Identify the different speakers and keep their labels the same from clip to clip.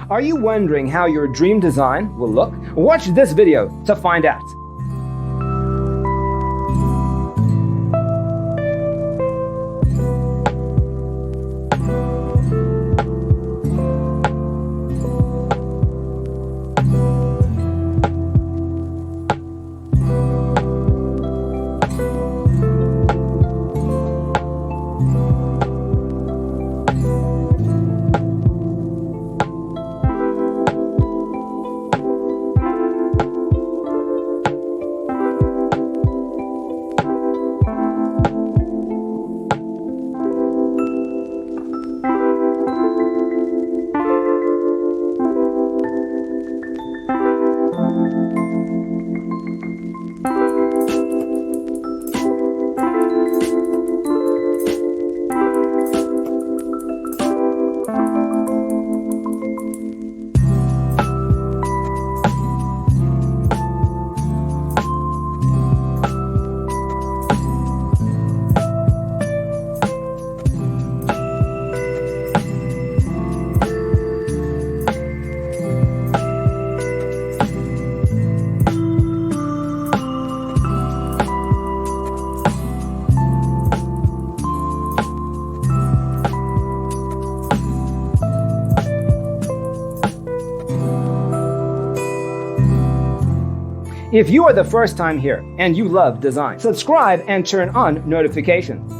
Speaker 1: Are you wondering how your dream design will look? Watch this video to find out. If you are the first time here and you love design, subscribe and turn on notifications.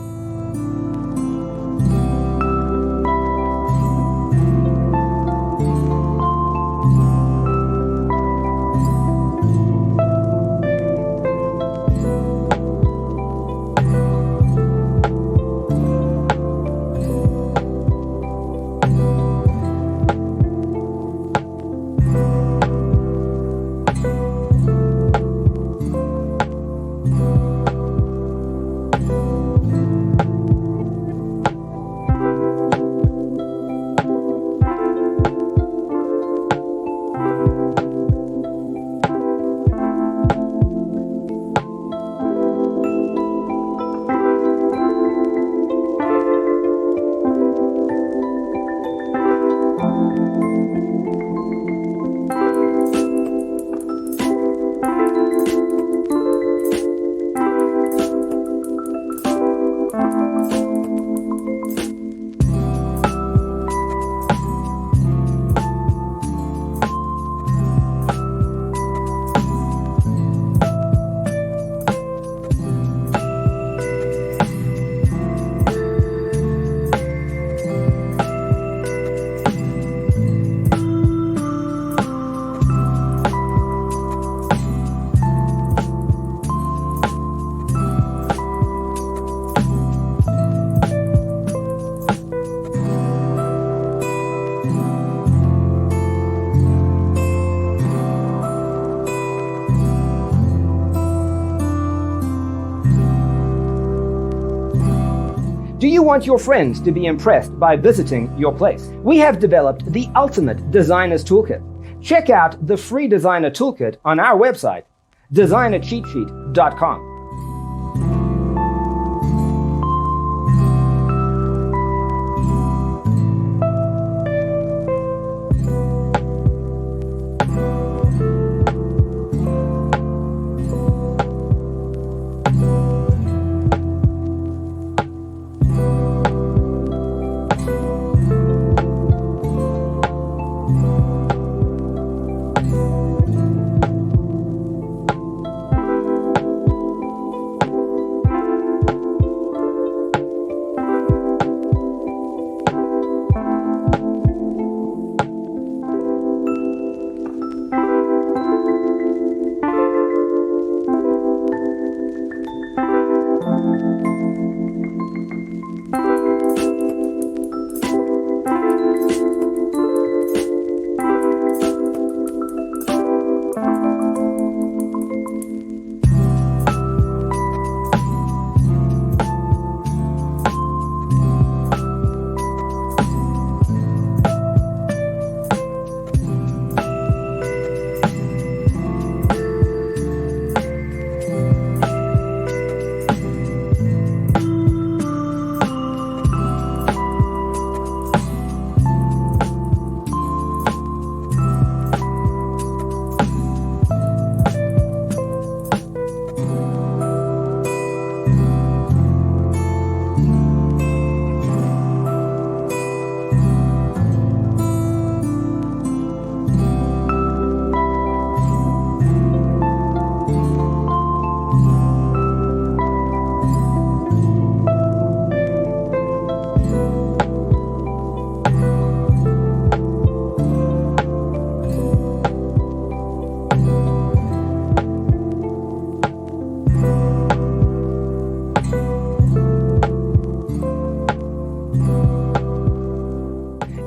Speaker 1: Do you want your friends to be impressed by visiting your place? We have developed the ultimate designer's toolkit. Check out the free designer toolkit on our website, designercheatsheet.com.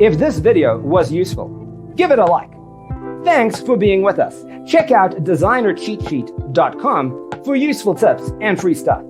Speaker 1: If this video was useful, give it a like. Thanks for being with us. Check out designercheatsheet.com for useful tips and free stuff.